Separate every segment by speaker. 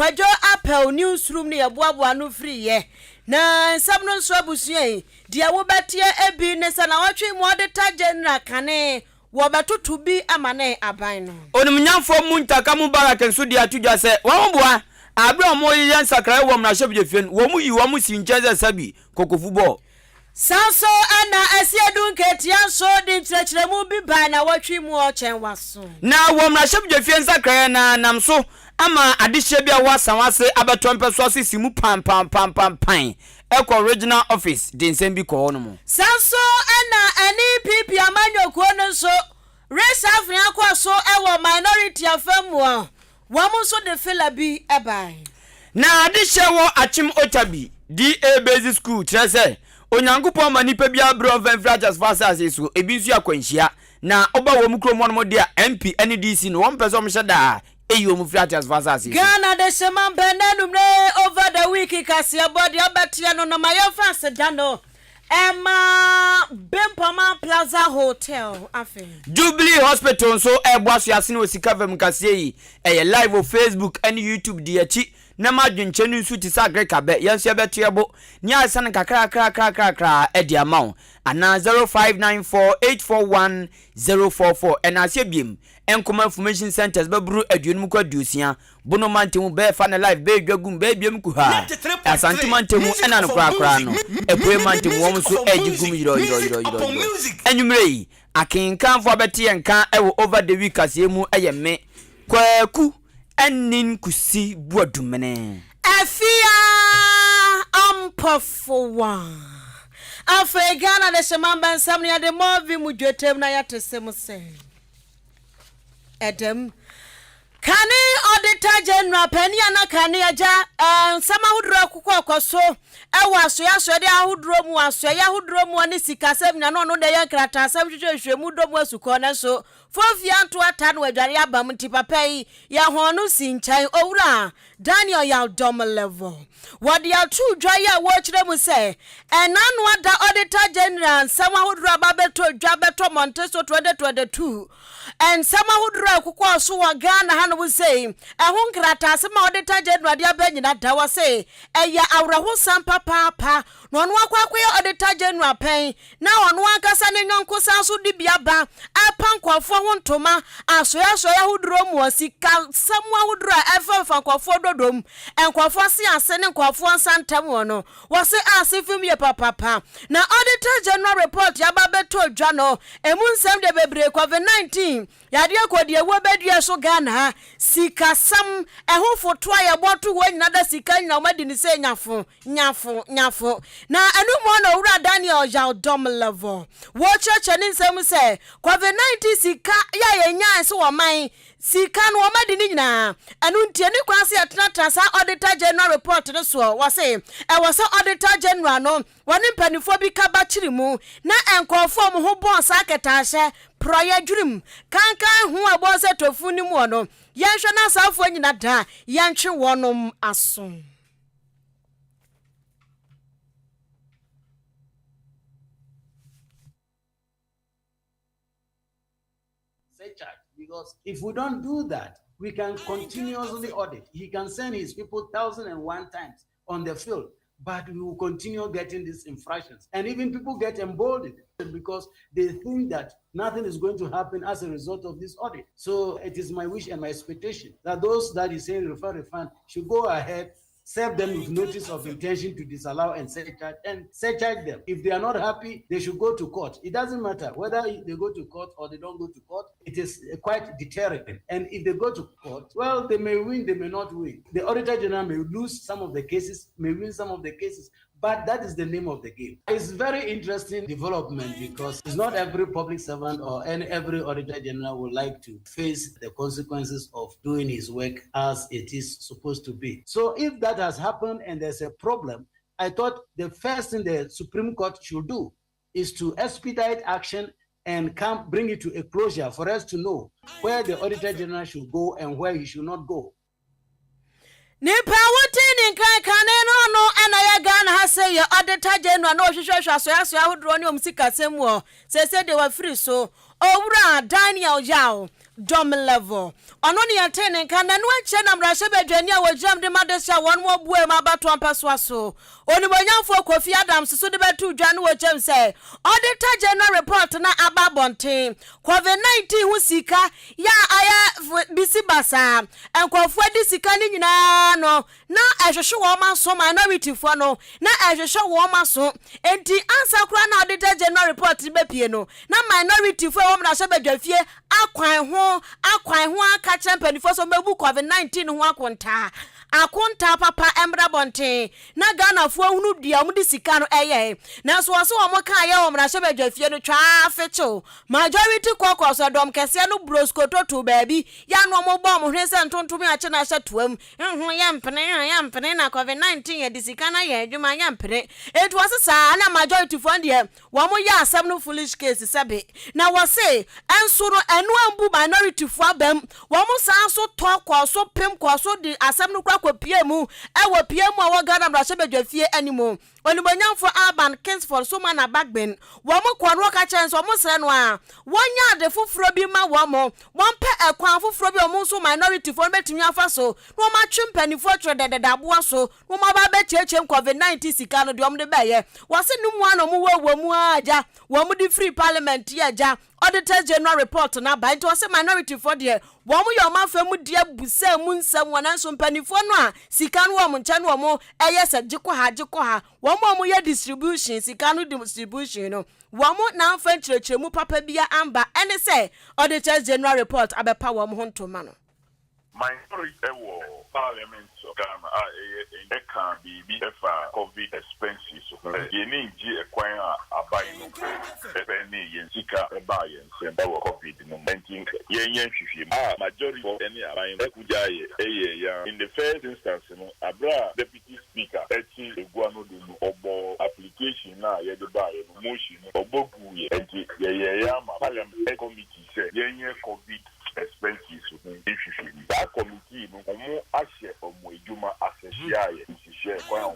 Speaker 1: Kwajo Apple newsroom ni yabuabua no free ye. Na nsabno nso abusue dia wo betie ebi ne sana watwe mu auditor general kane wo betoto bi amane aban no.
Speaker 2: Onimnyamfo mu ntaka mu baraka nso dia tudwa se wo boa abro mo yen sakrai wo mna shebje fien wo mu yi wo mu sincheze sabi kokofubo.
Speaker 1: Sanso ana asiedun ketia so di ntrekiremu bi ba na watwe mu o chen waso.
Speaker 2: Na wo mna shebje fien sakrai na namso ama adihye bia wasanwase abetompe so asisimu pam Eko regional office dinsen bi ko no mo.
Speaker 1: Sanso ana ani pipi amanyokuo no so race afria kwa so ewo minority afamu wo so de fela bi ebai.
Speaker 2: Na adihye wo achim otabi DA basic school trese onyankopon manipa bia bro venfrajas fasas so ebi nsu akwanhia na oba wo mukro mo dia MP NDC no won person mheda eyo mu fratias fasas
Speaker 1: Ghana de seman benenum ne over the week Kasiebo de abetia no mayo fast dano Emma Bempama Plaza Hotel afi
Speaker 2: Jubilee Hospital so eboaso ase no sika fam kasie yi live on Facebook and YouTube de achi na madwenche no nsu ti sagre kabe yenso ebetiebo ni asan kakra edi amount ana 0594841044 and asie biem enkoma information centers baburu aduonum kwa duosia bono mantemu be fa na live be dwagum be biem ku ha asanti mantemu ena no kra no epwe mantemu wom so agigum yiro enumrei akenkan fo abeti enkan ewo over the week asiemu eyeme kwaku enin kusi buadumene
Speaker 1: afia ampofowa Ghana de semamba nsam ne de movi mudwetem na yatesem se Edem Kani auditor general penia na kani aja nsama hudro akukọ akoso ewa asoya de ahudro mu asoya hudro mu ani sikasem na no de yankrata asem hwehwehwemu do mu asuko na so fofia nto ata no adware abam tipapai ya honu sinchan owura Daniel ya dom level wadi atu dwaya wo kire mu se enanu ada auditor general nsama hudro ababeto dwabeto Monteso 2022 and sama hudro akukọ aso wa Ghana ha no say ehun krata asema auditor general dia banyina dawa say eya awraho sam papa no no akwakoye auditor general pen na ono akasa ne nyonko sanso di biaba apankwafo ho ntoma asoya hudro mu asika samu hudro efa kwafo dodom enkwafo se ase ne kwafo ansantam wono wo se asefim ye papa na auditor general report ya babeto dwa no emu nsem de bebre COVID-19 yade akodi ewo bedua so Ghana sika sam eho foto ya boto wo nyina da sika nyina omadi ni se nyafo na enu mo na owura Daniel ya dom level wo cheche ni nsem se COVID-19 sika ya yenya se wo man sika no omadi ni nyina enu ntie ni kwase atena sa auditor general report no so wo se e wo se auditor general no woni mpanifo bi ka ba kiri mu na enkofo mo ho bon sa ketashe proya dwurim kankan hu abo se tofu ni mu no yenhwe na safo nyina da yenhwe wonom aso
Speaker 3: because if we don't do that we can continuously audit. He can send his people 1,001 times on the field, but we will continue getting these infractions. And even people get emboldened because they think that nothing is going to happen as a result of this audit. So it is my wish and my expectation that those that is saying refund should go ahead, serve them with notice of intention to disallow and surcharge them. If they are not happy, they should go to court. It doesn't matter whether they go to court or they don't go to court. It is quite deterrent. And if they go to court, well, they may win, they may not win. The Auditor General may lose some of the cases, may win some of the cases, but that is the name of the game. It's very interesting development because it's not every public servant or every Auditor General would like to face the consequences of doing his work as it is supposed to be. So if that has happened and there's a problem, I thought the first thing the Supreme Court should do is to expedite action and bring it to a closure for us to know where the Auditor General should go and where he should not go.
Speaker 1: Nipa wutini kane no ana ya Ghana ha say ya Auditor General no hwehwehwe aso ya hodro ne omsika semu se de wa free so owura Daniel Yao dom level ono ne atene kan na no ache na mrahye badwani a wojam de madesha won mo bue ma bato ampaswa so onibonyamfo Kofi Adams so de betu dwa no wojam say auditor general report na ababonten COVID-19 hu sika ya aya bisi basa enkofu adi sika ni nyina no na ehwehwe wo ma so minority fo no na ehwehwe wo ma so enti ansa kura na auditor general report be pie no na minority fo wo mrahye badwafie akwan ho aka champion so mebu COVID-19 ho akonta papa embra bonte na Ghana fo hunu dua mu di sika no eye na so wo mo ka ye wo mrahye badwafie no twa afecho majority kokos dom kese no brosco to baabi ya no mo bom hwe se ntontom ya che na hye toam ya mpene na COVID-19 ya di sika na ye adwuma ya mpene etu asesa na majority fo ndie wo mo ya asem no foolish case sabe na wo se enso no enu ambu minority fo abam wo mo san so toko so pem ko so di asem no kwa piemu ewo piemu a wo Ghana mrahye badwafie animo onibonyamfo Urban Kingsford so man na backben wo mo kwano ka chen so mo sre no a wonya de foforo bi ma wo mo wonpe ekwan foforo bi o mo so minority fo betumi afa so no ma twempanifo tro dededabo so no ma ba be chechem COVID-19 sika no de om de beye wo se numu ano mo wo mu aja wo mo di free parliament ya ja auditor general report na ba nti wo se minority for de wo mo yo ma fa mu dia busa mu nsam wona so mpanifo no a sika no wo mo nche no mo eye se jiko ha wo mo ye distribution sika no distribution no wo mo na mfa nchirechiremu papa bia amba ene se auditor general report abepa wo mo ho ntoma no
Speaker 4: minority parliament of Ghana can be COVID expenses. You need a coin a buying any sika buy and COVID majority of any in the first instance, Abra deputy speaker, Obo application now, buy motion, Obogu, and parliament committee said, COVID expenses. That committee no ashe omujuma aseshia ye kwa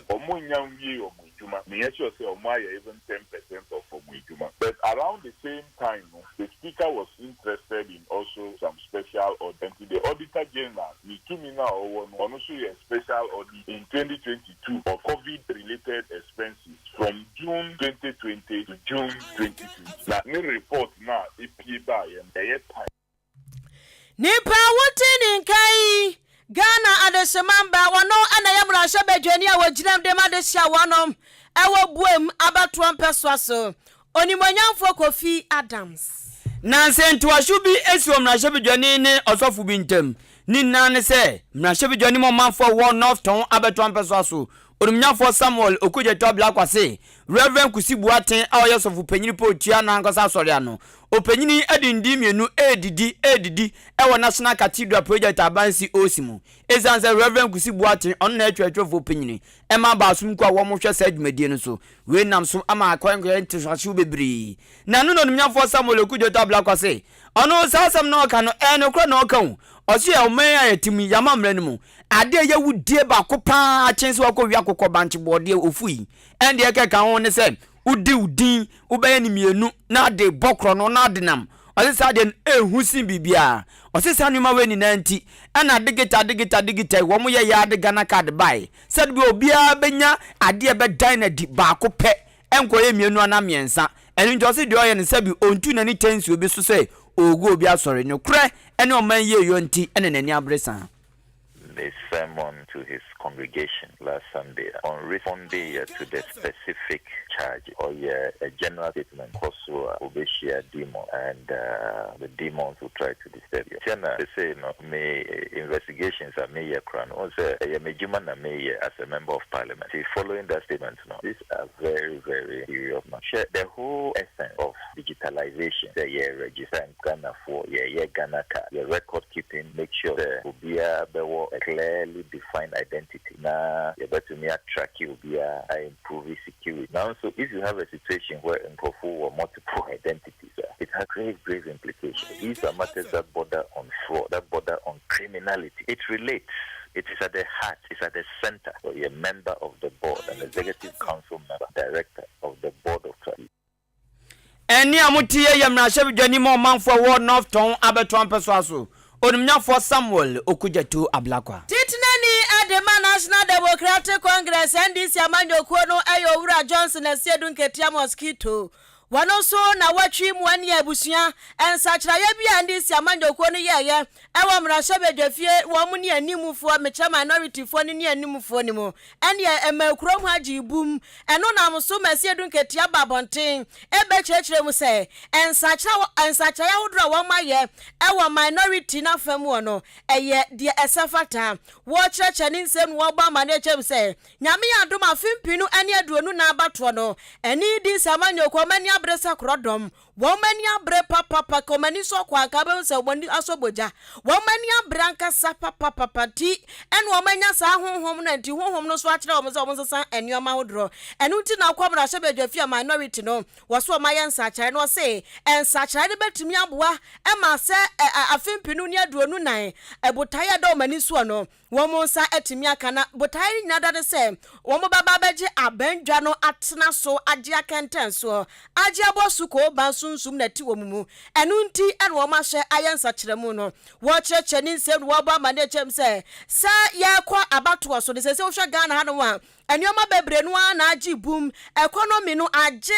Speaker 4: omunyanwie omujuma me sure say omaya even 10% of omujuma. But around the same time the speaker was interested in also some special audit. The auditor general Mikimina also a special audit in 2022 for COVID related expenses from June 2020 to June 2020. Now new report now EP by and the time
Speaker 1: nipa wotini nkai Ghana adesemamba wono ana ya mrahye badwani a wajinam de madehia wonom ewo buem abato ampeswa so onimonyamfo Kofi Adams
Speaker 2: na sentu ashubi esi mrahye badwani ne osofu bi ntem ni nan se mrahye badwani mo manfo wo north ton abato ampeswa so onimnyamfo Samuel Okuje Tobla kwase Reverend Kasiebo aten a oyesofu panyini potua na ankosa sori ano opanyini adindi mienu edidi ewo National Cathedral Project abansi osimu ezanze Reverend Kasiebo aten on na atwatwofo panyini ema baasum kwa wo mo hwe sa adwumadie no so we nam so ama akwankwa ntisahwe bebri na no onimnyamfo Samuel Okuje Tobla kwase ono sasam na oka no enokro na oka hu osi ya omen ayetimi yama mranimu ade ya wudie ba ko pa chense wa ko wi akokọ banche bode ofui ende eke ka ho ne se udi udin ubeye ni mienu na de bokro no na de nam osisa de ehusin bibia osisa nyuma we ni nanti ana digita wo mo ye ya de Ghana card buy said bi obia benya ade be dan na di ba ko pe enko ye mienu ana miensa enu njosi de oye ne sabi ontu na ni tensi obi so se ogu obi asore no kre ene o man ye yo nti ene nani abresa
Speaker 5: a sermon to his congregation last Sunday on responding to the specific charge or a general statement also Obeshia demon and the demons who try to disturb you. They say may investigations are made crown also a Mejuman may as a member of parliament. See, following that statement these are very, very serious. The whole essence of digitalization, the register in Ghana for Ghana card, the record keeping, make sure the Ubia Bewo clearly defined identity. Now, you better me track you be improve security. Now, so if you have a situation where in or multiple identities, it has grave implications. These are matters that border on fraud, that border on criminality. It relates. It is at the heart, it's at the center. So you're a member of the board, an executive council member, director of the board of trustees.
Speaker 2: eni amutie ye mrahye bidwani mo manfo wo north town abeton peso onimnyafo Samuel Okujatu Ablakwa
Speaker 1: Titinani Adema National Democratic Congress NDC amanyokuo no ayo Owura Johnson Asiedu Nketia Mosquito wano so na watwi mu ane abusua ensachra ya bia NDC amanyokuo no yeye ewo mrahye bedwafie wo mu ne animufo mecha minority fo ne animufo ni mu ene emakrom haji bum eno na mso Asiedu Nketia babonten ebe chechire mu se ensachra ya hodro wo maye ewo minority na famu no eye de esafata wo cheche ni nsem wo ba ma na chem se nyame ya dom afimpinu ane aduonu na abato no eni di samanyokwo mani abresa krodom wo mani abre papa komani so kwa ka be se woni asoboja wo mani abranka sa papa ti en wo manya sa honhom na ti honhom no so akire wo se wo nsa enioma hodro enu ti na kwabra hye bedwafia minority no wo so ma yensa akire no se ensa akire de betumi aboa e ma se afimpinu ni aduonu nan ebutaye do mani so no wo mo nsa etimi aka na butaye nyada de se wo mo baba beje abandwa no atena so age akenten so age abosu ko ba sunsum na ti wo mu enu nti en wo ma hye ayensa kire mu no wo cheche ni nsem wo ba ma de chem se sa ya kwa abato so de se wo hwe Ghana ha no wa enioma bebre no na agi boom economy no age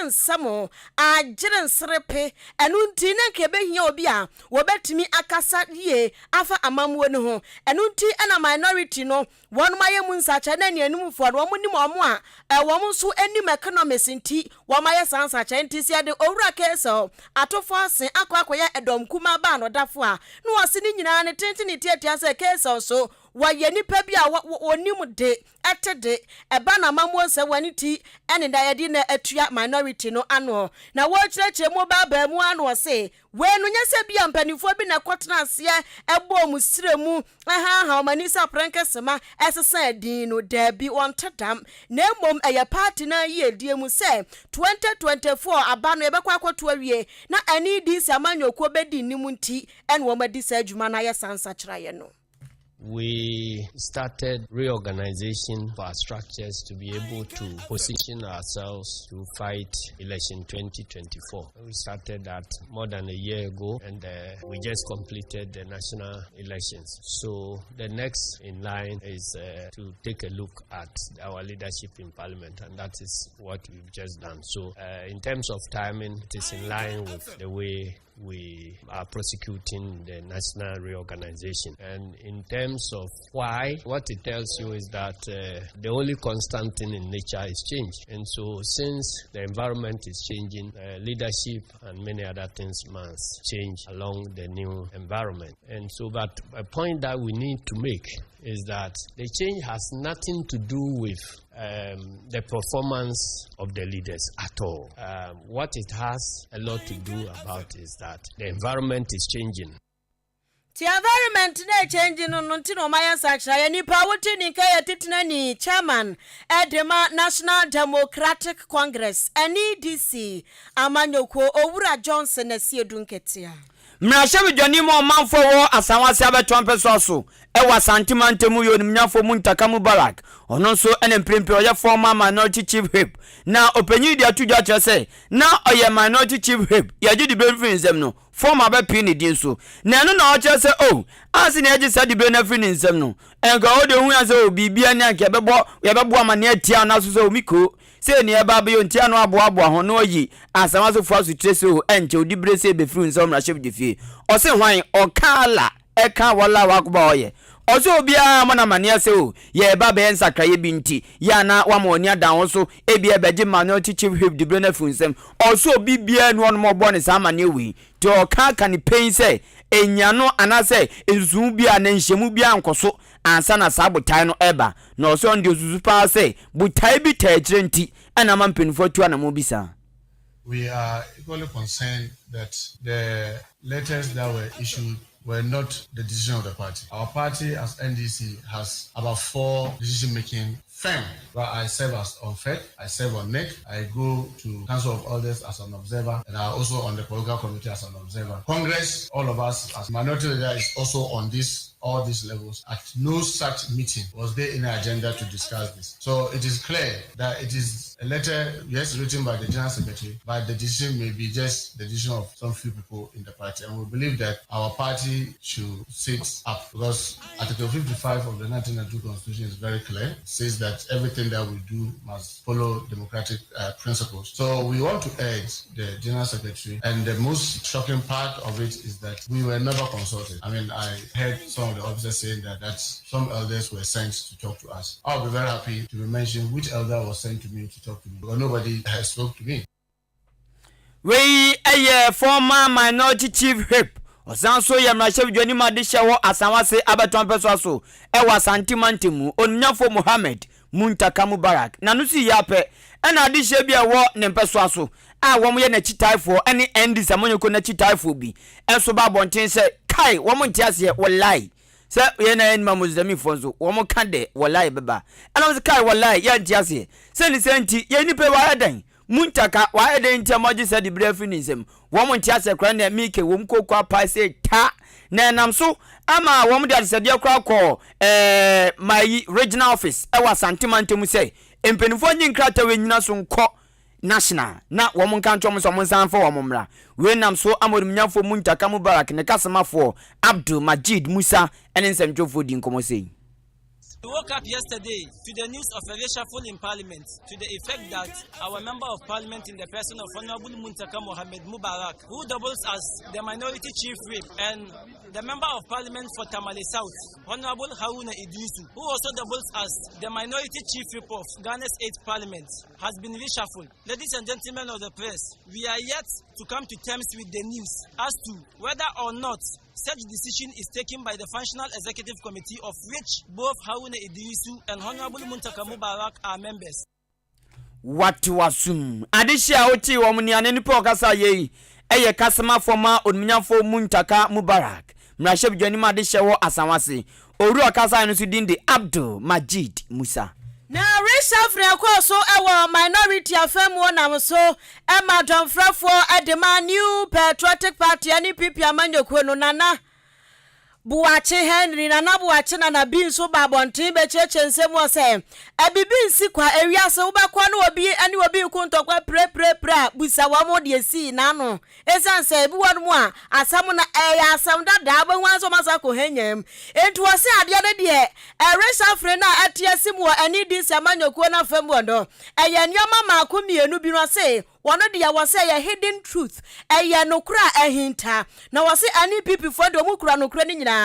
Speaker 1: nsamo agire nsrepe enu nti na nke behia obi a wo betimi akasa ye afa amamuo ne ho enu nti na minority no won maye mu nsacha na ne enumfo no mo nim omo a wo mo so enim economy sinti wo maye sansacha nti sia de Owura Keso atofo asen akwakoya edom kuma ba no dafo a no wose ni nyina ne tentini tietia se Keso so waye nipa bi a wonim de etede eba na mamuo se wani ti ene da yedi na atua minority no ano na wo kyerɛkyerɛ mu ba mu ano se we no nyese bi ampanifo bi na kwotena ase ebo mu siremu ha manisa prankesema esesa din no da bi won tedam na emom eye party na ye die mu se 2024 aba no ebekwa akoto awie na ani di samanyokuo bedi nimu nti ene wo madi sa adwuma na ye sansa kyerɛ ye no.
Speaker 6: We started reorganization of our structures to be able to position ourselves to fight election 2024. We started that more than a year ago, and we just completed the national elections. So the next in line is to take a look at our leadership in parliament, and that is what we've just done. So in terms of timing, it is in line with the way we are prosecuting the national reorganization. And in terms of why, what it tells you is that the only constant thing in nature is change. And so since the environment is changing, leadership and many other things must change along the new environment. And so, but a point that we need to make is that the change has nothing to do with the performance of the leaders at all. What it has a lot to do about is that the environment is changing.
Speaker 1: The environment na changing no ntino maya sacha ya nipa wote ni kaya titina ni chairman Edema National Democratic Congress NDC amanyokuo Owura Johnson Asiedu Nketia.
Speaker 2: mrahye bidwani mo manfo wo asanwase abeton peso so ewa santimantemu yo nimnyafo mu ntaka Mubarak ono so ene mprempe oye former minority chief whip na opanyi dia tudwa kire se na oye minority chief whip yaji di benfinsem no former be pin din so na eno na o kire se asi na yaji sa di benfinsem no enga o de hu ya se bibia ne anke bebo amane atia na so so miko se ni eba be yontia no aboa ho no yi asanwaso fo aso trese enche odi brese be free nsem na chef de fie o se hwan o kala eka wala wakuba oye oso obia mana mane se ye eba be nsakaye bi nti ya na wa ma oni adan so ebi ebeje minority chief whip de brena free nsem oso obi bia no no mo ne sa mane wi to o ka ni pain se enyano anase ezu bia na nhyemu bia nkoso ansa na sabotai no eba na oso ndi ozuzu pa se butai bi taakire nti ana mampenfo tu ana mo bisa.
Speaker 7: We are equally concerned that the letters that were issued were not the decision of the party. Our party as NDC has about 4 decision-making firm. But I serve as on FED, I serve on NEC, I go to Council of Elders as an observer, and I'm also on the political committee as an observer. Congress, all of us as minority leader is also on all these levels. At no such meeting was there any agenda to discuss this. So it is clear that it is a letter, yes, written by the General Secretary, but the decision may be just the decision of some few people in the party. And we believe that our party should sit up because Article 55 of the 1992 Constitution is very clear. It says that everything that we do must follow democratic principles. So we want to urge the General Secretary, and the most shocking part of it is that we were never consulted. I mean, I heard some of the officers saying that some elders were sent to talk to us. I'll be very happy to be mentioned which elder was sent to me to talk to me, because nobody has spoke to me.
Speaker 2: We a former minority chief whip. Osanso ya mrashev joni madisha wo asanwase abeton peso so e wa santimantimu onyafo Mohammed Muntaka Mubarak na nusi yape ena adisha bia wo ne peso so a wo ye na chitaifo ene endi samonyeko na chitaifo bi enso ba bonten se kai wo montiase wallahi se ye na en mamuzami fonzo wo mo kande wallahi beba ena se kai wallahi ya ntiase se ni senti ye ni pe wa adan Muntaka wa ede ntia moji se di brefinism wo mo ntia se kra na mike wo mkokwa pa se ta na nam so ama wo mo de se de kra ko my regional office e wa santimantem se empenifo nyi nkrata we nyina so nko national na wo mo nka ntwom so mo sanfo wo mo mra we nam so amodumnyafo Muntaka Mubarak ne kasemafo Abdul Majid Musa ene nsemtwofo di nkomo sei.
Speaker 8: We woke up yesterday to the news of a reshuffle in Parliament to the effect that our Member of Parliament in the person of Honorable Muntaka Mohammed Mubarak, who doubles as the Minority Chief Whip, and the Member of Parliament for Tamale South, Honorable Haruna Idrisu, who also doubles as the Minority Chief Whip of Ghana's 8th Parliament, has been reshuffled. Ladies and gentlemen of the press, we are yet to come to terms with the news as to whether or not such decision is taken by the Functional Executive Committee, of which both Haruna Idrisu and Honorable Muntaka Mubarak are members.
Speaker 2: What was Adisha Oti Womani and any Pocasa ye, a customer for ma Unmiafo Muntaka Mubarak, Mrashab Jonima Disha Asamasi, Uru Akasa and Sudindi Abdul Majid Musa.
Speaker 1: Now, reshuffle so our minority FM one am so Emma John Frafo at the man new patriotic party any people amanyo kweno nana Buache Henry na buache na bin so babontin be cheche nsem wo se e bibi nsi kwa ewia se wo bakwa na obi ani obi kuntokwa pre busa wa mo de si na no esan se bi won mu a asam na eya asam dada abwan so masa ko henyam entu wo se ade de de e reshuffle na atia sim wo ani din samanyokuo na fam wondo eya nyoma maako mienu bi no se one of the was say a hidden truth eya nokura ehinta na wase ani people for do mu kura nokura ni nyina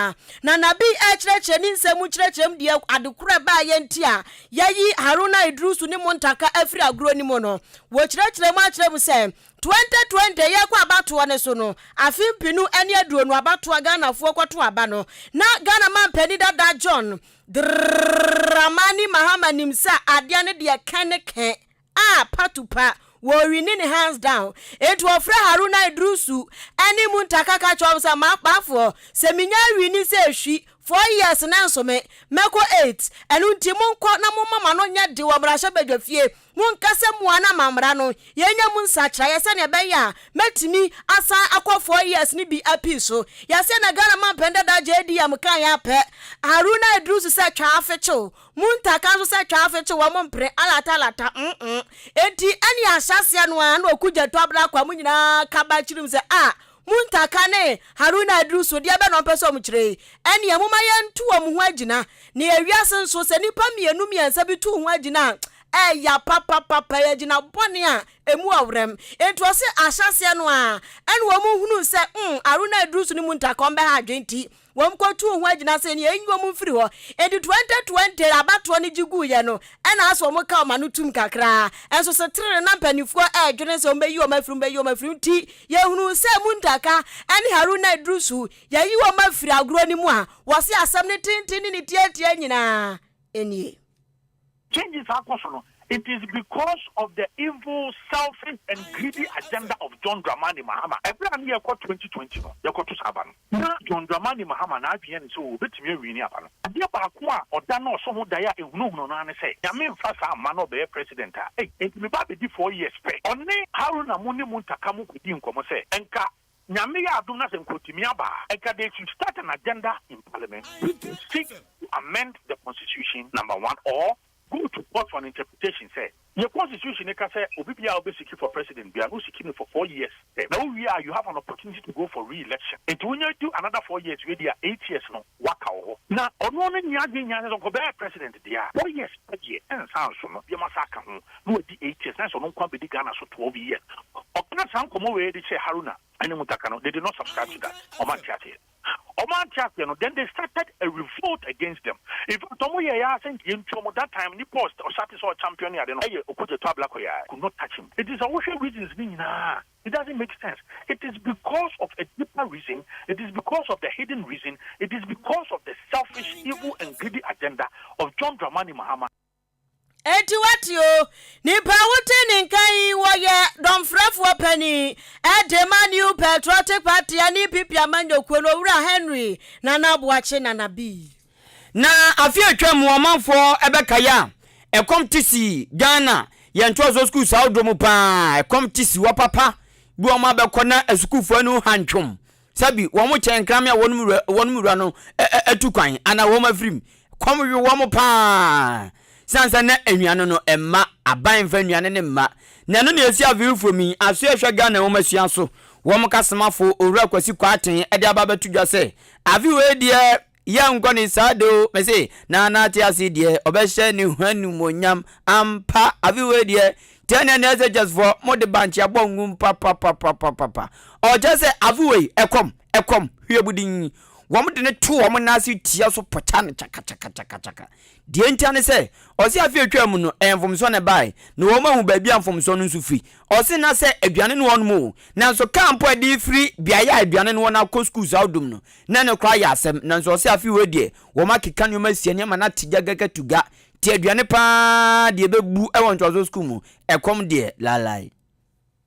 Speaker 1: na nabi ekyerechye ni nsemu kyerechym de adekura ba ye ntia yayi Haruna Idrisu ni Muntaka afri agro ni mo no wo kyerechye mu akyerem se 2020 ye kwa abato ne so no afimpinu ene aduo no abato Ghana fo kwato aba no na Ghana man pani dada John Dramani Mahama nimsa adia ne de kaneke patupa we need hands down. It was Fra Haruna Idrisu, any Muntaka Kachomsa Mapafo, Seminya Wini say she 4 years now so me Meko 8 and Untimon Kona Mama no nya de Wabrasha Bedefie, Munkasa Mwana Mamrano, Yenya Munsacha, Yasana Baya, met me asa aqua 4 years ni be a piso. Yasana Ghana man penda da JD Amkaya pet Haruna Idrisu said trafecho. Muntaka said trafecho wamon pre alata enti any ashasia no an okuja twabra kwa munyina kabachirim se Muntaka ne Haruna Idrisu dia be no peso mkyire ene amuma yentu amu agina ne awiase nso se nipa mienu miensa bi tu ho agina ya papa ya gina bone a emu awrem enti o se ashasia no ene wo mu hunu se Haruna Idrisu ni Muntaka ombe ha adwenti wom kotu ho agina se ne enyo mu mfiri ho enti 2020 abato ne jigu ye no ena aso mo ka ma no tum kakra enso se tere na mpanifo adwene se ombe yi o mafiri ti ye hunu se Muntaka ene Haruna Idrisu ye yi o mafiri agro ni mu a wo se asam ne tintin ni tietie nyina enie
Speaker 9: changes akoso no It is because of the evil, selfish, and greedy agenda of John Dramani Mahama. Every year, 2020, you go to Saban. Now, John Dramani Mahama, now, so bit me winning up. Dear Bakwa, or Dano, so who dia, no, say, Yamin Fasa, man of the president. Hey, it may be 4 years pay. Only Haruna Muni Muntakamu could in Comose, and Ka. Nyamiya Adunas and Kotimiaba, and they should start an agenda in Parliament to seek to amend the Constitution, number 1, or go to court for an interpretation. Say, your Constitution, they can say, Obibia will be seeking for president, we are not seeking for 4 years. Now we are, you have an opportunity to go for re-election. And when you do another 4 years, we are 8 years no, waka. Now, on one end, you have to president, they are 4 years per year, and sounds from the massacre, no, 8 years, that's on one big Ghana, so 12 years. Or can some come away, they say Haruna, and they did not subscribe to that. Then they started a revolt against them. If Tomoya sent him to that time, he post or satisfied champion, I don't know, could not touch him. It is a social reasons. It doesn't make sense. It is because of a deeper reason. It is because of the hidden reason. It is because of the selfish, evil, and greedy agenda of John Dramani Mahama.
Speaker 1: Eti watio nipa wutini nkai woye domfrafo pani New Patriotic Party ani pipia manyo kweno wura Henry na nabuache na nabi
Speaker 2: na afia twam omanfo ebekaya ekom tisi Ghana yentwa school saudromu pa ekom tisi wa papa bi o ma bekona esukufo anu hantwom sabi wo mo chenkram ya wonumura no etukwan ana wo mafrim kom wi wo mo pa sansa na ennuano no emma aban fa ennuane ne mma na no na esi avifo mi aso ehwe Ghana wo masua so wo mo kasemafo owura kwasi kwaten ede ababa tudwa se avi we die ya ngoni sado me say na ti ase die obehye ni hwanu monyam ampa avi we die tena na just for mode banch abongu papa o just say avi we ekom hwebudin wo mo de ne to wo mo na ase tia so pota ne chaka die ntane se o se afi atwam no enfomso ne bai no wo mahu baabi enfomso no nso fi o se na se aduane no won mo na so camp adi free biaya aduane no won akọ schools awdum no na ne kra ya asem na so se afi we die wo makeka no masie ne ma na tiga gagatuga ti aduane pa de bebu e won twazo school mu ekom de lalai.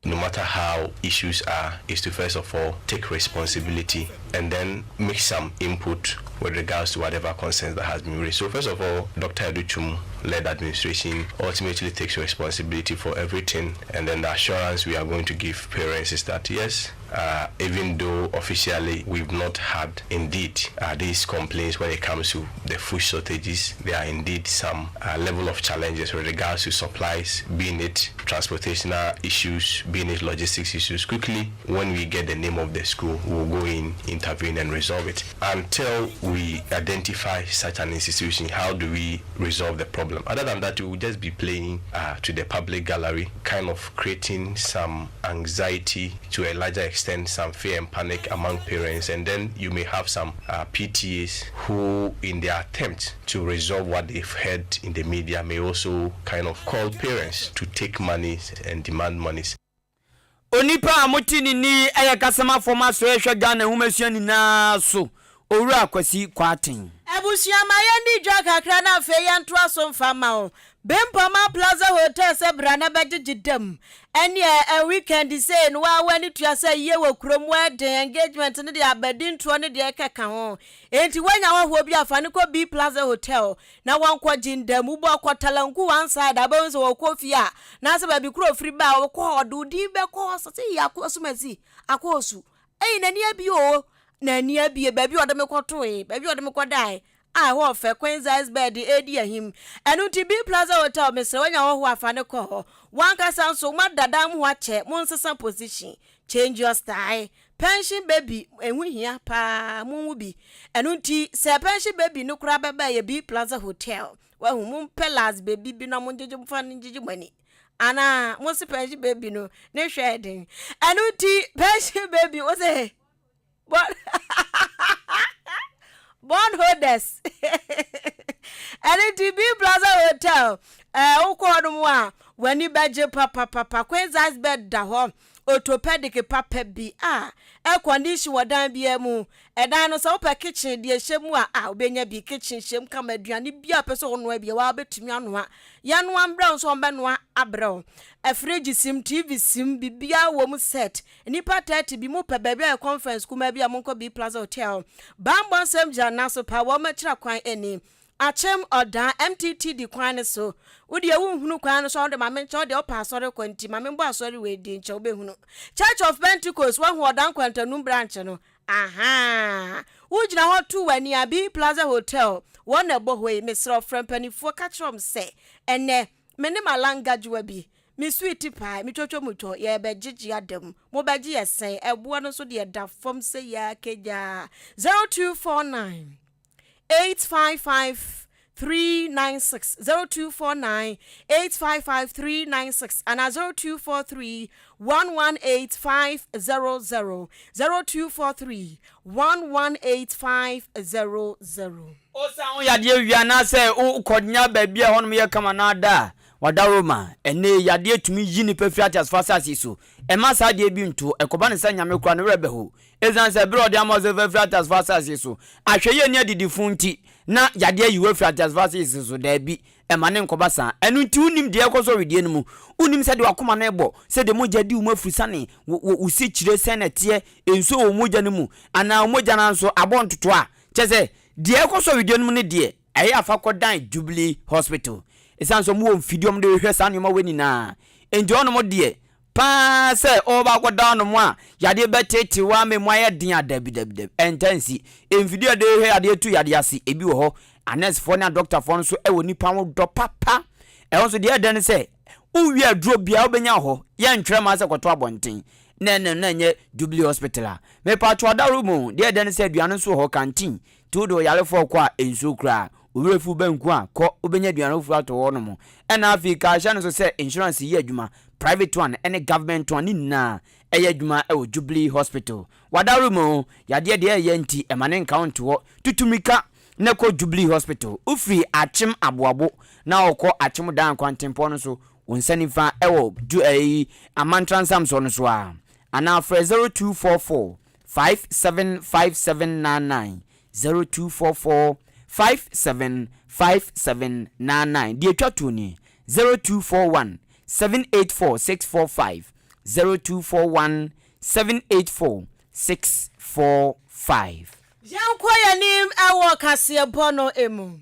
Speaker 10: No matter how issues are, is to first of all take responsibility and then make some input with regards to whatever concerns that has been raised. So first of all, Dr. Educhum-led administration ultimately takes responsibility for everything, and then the assurance we are going to give parents is that yes, even though officially we've not had indeed these complaints when it comes to the food shortages, there are indeed some level of challenges with regards to supplies, being it transportational issues, being it logistics issues. Quickly, when we get the name of the school, we'll go in, intervene and resolve it. Until we identify such an institution, how do we resolve the problem? Other than that, we will just be playing to the public gallery, kind of creating some anxiety to a larger extent, some fear and panic among parents, and then you may have some PTAs who, in their attempt to resolve what they've heard in the media, may also kind of call parents to take monies and demand monies.
Speaker 2: Onipa amotini ni ayakasama forma so ehwe Ghana humasuani na so owura kwasi kwaten
Speaker 1: Ebusiama yendi dwa kakra na fe yanto aso mfama o Bempama Plaza Hotel se brana bejidem ene a weekend say no wa wani tua say ye wa kurom wedding engagement ne de abedin to ne de keka ho enti wanya wa ho bi afane ko B Plaza Hotel na wankwa jindam ubo akotalanku one side abonso wo kofia na se ba bi kuro free ba wo ko odudi be ko so say yakoso mazi akosu nani abi o nani abi ba bi odeme koto ba bi odeme kodai ho fe Queen's bed edi ahim enu ti B Plaza Hotel me se wanya ho afane ko ho wanka sanso madadam ho ache monsesa position change your style pension baby enhu hia pa munwu bi enu ti se pension baby no kura beba ye B Plaza Hotel wa hu mum pelas baby bi na monjeje mfa njeje mani ana monsi pension baby no ne hweden enu ti pension baby o say bondholders and it B Plaza Hotel uko odumwa wani beje papa kwenzas bed da ho orthopedic papa bi air condition wadan bia mu edan no so pa kitchen de hyemu obenya bi kitchen hyem kama aduane bia pese ho no bia wa betumi anoa ya noa mbra so mbe noa abrɛ fridge sim TV sim bibia wo mu set nipa 30 bi mu pa bia conference kuma bia monko bi Plaza Hotel bambon sem jana so pa wo ma kira kwan eni Achem oda MTT di kwan so udi ewu hunu kwan so de mame nche de opa asori kwanti mame mbo asori we di nche obe hunu Church of Pentecost wa hu oda kwantanu branch no ujina ho tu wani abi Plaza Hotel wona bohwe mesro frempanifu katrom se ene mene malanga juwa bi mi sweet pie mi chocho mucho ye be gigi adem mo be gi yesen ebo no so de da fom se ya keja 0249 855-396 0249-855-396 and 0243-118-500 0243-118-500
Speaker 2: Osa yade wia na se ukonya babia hono ye kama na da wadaroma ene yade tumi yini pefia as fast as so e ma sa de bi nto ekoba ne sanya kura ne rebe ho ezan se brode amoze pefia as fast as so ahweye ne adidi funti na yade yiwe fia as fast as so da bi e ma ne nkoba san enu nti unim de ekoso wedie no mu unim se de wakoma na ebo se de moja di umu afrisane usi kire senete enso o moja ne mu ana moja na nso abontoto a chese de ekoso wedie no mu ne de aye afa kodan Jubilee Hospital esanso mu mfidiom de hwe sa nyoma weni na enjo no mo de pa se o ba kodan no mo a yade betete wa me mo aye din adabidabidab entansi enfidio de hwe yade tu yade ase ebi wo ho anes fo na doctor fo no so e woni pa wo do papa e won so de den se uwi aduro bia obenya ho ye ntwere ma se kwoto abonten na nye Jubilee Hospital a me pa to adaru mu de den se aduane so ho canteen todo yale fo kwa enso kra owerefu banku a ko obenya aduane fu ato ho no mo ena Africa sha no so se insurance ye adwuma private one and government one na eye adwuma e Jubilee Hospital wadaru mu yade de ye nti emane account ho tutumika na ko Jubilee Hospital ufri achim aboabo na okọ achim dan kwantempo no so wonsanifa ewo amantransam so no so a ana 0244 575799 0244 575799 die twatuni 0241 784645 0241 784645
Speaker 1: Yanko yanim ewo Kasiebo no emu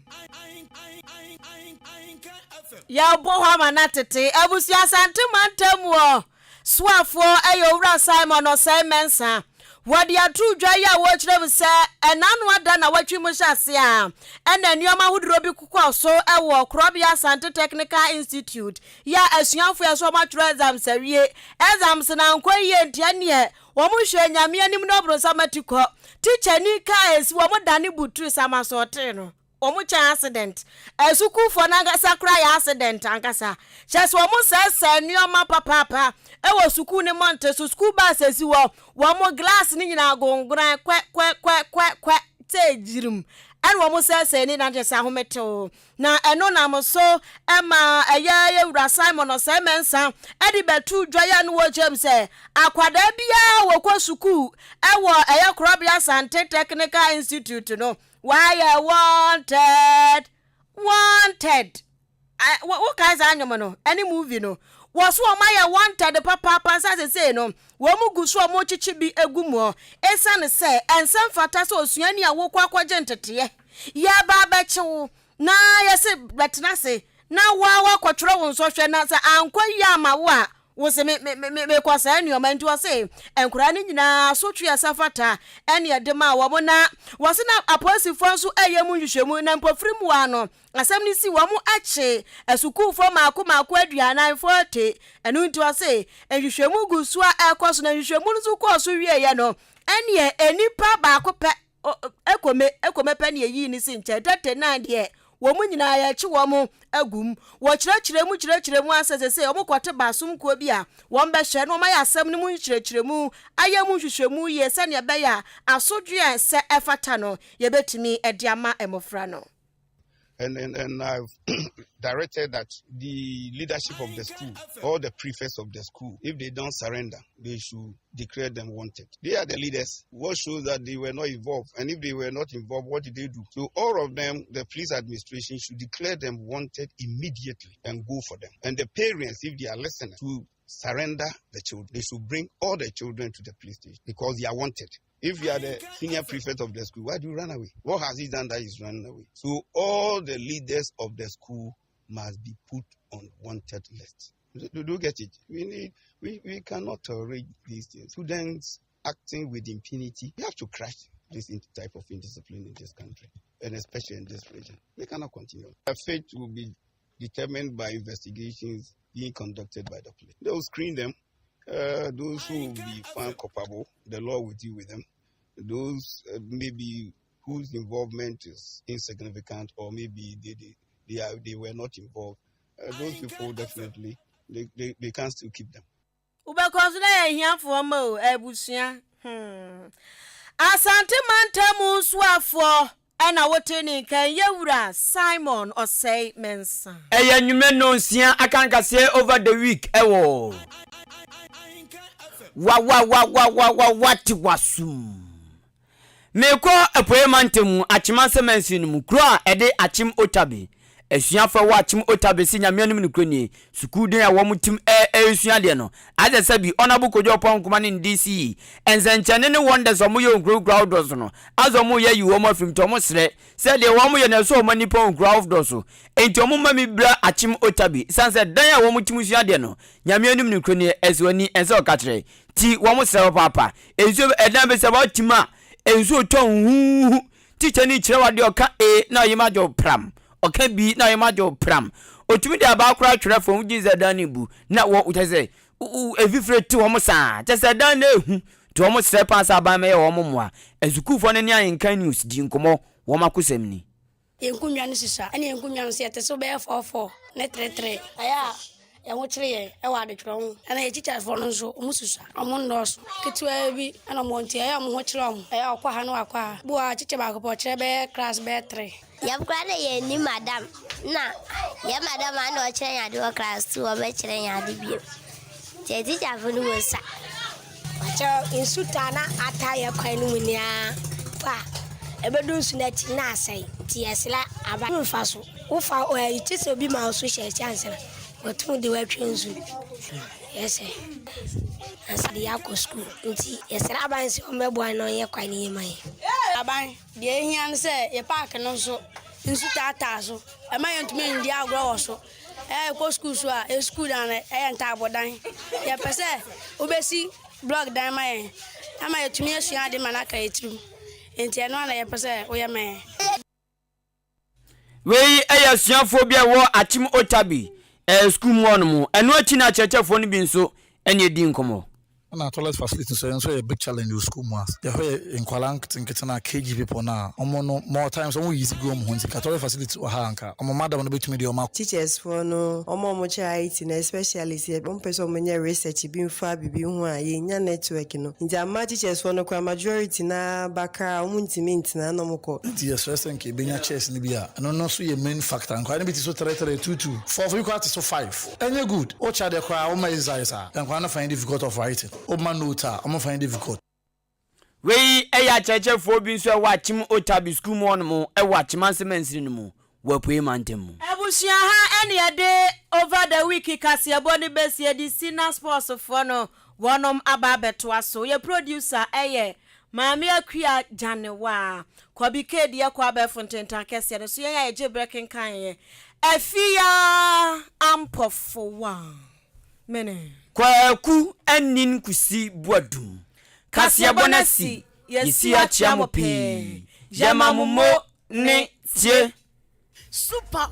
Speaker 1: ya bo ha manatete abusu asante mantamu swafo ayowra Simon Osemensa wadi atu dwa ya wo kyerem se enanu ada na watwi mu hyase a ena nioma huduro bi kokọ so ewo Krobia Sante Technical Institute ya asuafo ya so matro exams awie exams na nkoye ntiane wo mu hwe nyame anim no bro samatiko teacher ni ka esi wo mu dane butu samasote no omu cha accident esuku fo na ngasa kra ya accident ankasa chese wo mu sese nioma papa ewo suku ne monte so school bus esi wo mu glass ni nyina gongran kwe te jirim and wo mu sese ni na jese ahometo na eno na mo so ema eye wura Simon Osemensa edi betu dwaya no wo jem se akwada bia wo kwa suku ewo eye Krobia Sante Technical Institute no why wanted what guys anyom no any movie no was so my wanted papa say no wo mu guso mo chichi bi egumo esane say ensem fata so osuani a wo kwa gentete ya ba ba chewo na yesi betna say na wa kwatro won so hwe na say ankwa ya ma wo a wo se me kwasa anioma nti wo say enkura ni nyina so twa safata ene edema wo mo na wo se na aposifo so ayemu hwehwemu na mpofrim wa no asem ni si wo mo ache asukufo maako aduanan 40 enu nti wo say hwehwemu gusu a ekoso na hwehwemu nso koso wie ye no ene enipa baako pe ekome pe ne yi ni si nche 39 de wo mu nyina ya chi wo mu agum wo kyerɛkyerɛ mu asese wo mu kwate basum ko bi a wo mbe hwe no ma ya asem ni mu kyerɛkyerɛ mu ayam hwehwɛmu ye se ne be ya asodwe se efata no ye betimi ede ama emofra no
Speaker 11: And I've directed that the leadership of the school, all the prefects of the school, if they don't surrender, they should declare them wanted. They are the leaders. What shows that they were not involved? And if they were not involved, what did they do? So all of them, the police administration should declare them wanted immediately and go for them. And the parents, if they are listening, to surrender the children. They should bring all the children to the police station because they are wanted. If you are the senior prefect of the school, why do you run away? What has he done that he's running away? So all the leaders of the school must be put on wanted list. Do you get it? We cannot tolerate these things. Students acting with impunity. We have to crush this type of indiscipline in this country, and especially in this region. We cannot continue. Our fate will be determined by investigations being conducted by the police. They will screen them. Those who will be found culpable, the law will deal with them. Those maybe whose involvement is insignificant, or maybe they were not involved. Those people definitely they can still keep them.
Speaker 1: Asante mantamu swafo ena woteni kan yewura Simon Osei Mensa.
Speaker 2: Eya nyume no nsia Ahenkan Kasiebo over the week ewo. What wasum. Meko apoye mantemu achimanse mensin mu kro ede achim otabi. Esuafo wa achim otabi si nyame no kroni sukuu den a wo mutim esua de no ade sabi onabu kojo pon kuma ne DC enzenchane ne wonders omo ye crowd no azomo ye yi wo mo afim to mo sre se de wo mo ye na so mo nipa crowd so enti omo ma mi bra achim otabi sanse dan a wo mutim sua de no nyame no kroni eswani ense okatre ti wo mo sre papa enso edan be se ba tima enso ton hu teacher ni kire wade oka na yima jo pram okay bi na yemajo pram otumi de aba akura twere fom Jesus dan bu na wo utese efifre ti wo musa tese dan na ehu to wo sre pass aba me wo moa ezukufo ne ne Ahenkan news di nkomo wo makosem ni
Speaker 12: yenkunwa ne sisa ene yenkunwa no se tese be 44 ne 33 aya ya wo kire ye e wa de twere ho ena ye teacher for no so omususa omundos ketwa bi ena mo ntia ya mo ho kire om aya akwa ha no akwa bu a teacher ba ko kire be class be 3
Speaker 13: Yabkwade ye ni madam na ye madam ando chere ya do class 2 obe chere ya di bi je teacher funu wosa
Speaker 12: wacha insutana ata ye kwan mu nia fa ebedu sunati na asai ti yesla aba mfaso ufa o itise obi ma so share chance otu de watwenzu yes asadi yako school nti yesra aban se omebo an no ye kwan ni mai aban de hian se ye park no so nsuta ata so e ma yentumi ndi agro wo so ko school so a school dan e nta abodan ye pese obesi blog dan mai ama yetumi asua de manaka etru nti eno na ye pese o ye me
Speaker 2: we eya suafo bia wo achim otabi school mu ono mu eno achi na chechefo no bi nso ene edi nkomo
Speaker 14: na toilet facility so a big challenge in school mas ya ho in kwalank tinketana KG people na omo no more times omo easy go omo hunzi toilet facility wa hanka omo madam no betumi de omo
Speaker 15: teachers for no omo charity na especially say one person menya research bi mfa bibi hu a ye nya network no nti ama teachers for no kwa majority na baka omo ntimi na no mko
Speaker 14: nti stress nke benya chess ni bia no so ye main factor nkwa na biti so 3322 4 for you kwat so 5 any good o cha de kwa o mai zaisa nkwa na find difficult of writing o manuta o find difficult
Speaker 2: we eya chechefo bi nso wa achim otabi school mu ono mu e wa chimansemensi no mu wa pue mantemu
Speaker 1: abusia ha ene ade over the week Kasiebo ni besie di senior sports for no wonom aba beto aso ye producer eye Mami akua Janewa kwabi kedi ya kwa be fontenta kese no so ye je breaking kan ye afia ampofowa mene
Speaker 2: kwaku anin kusi buadum Kasiebo na si yesi achiamope yamamumo ne tie super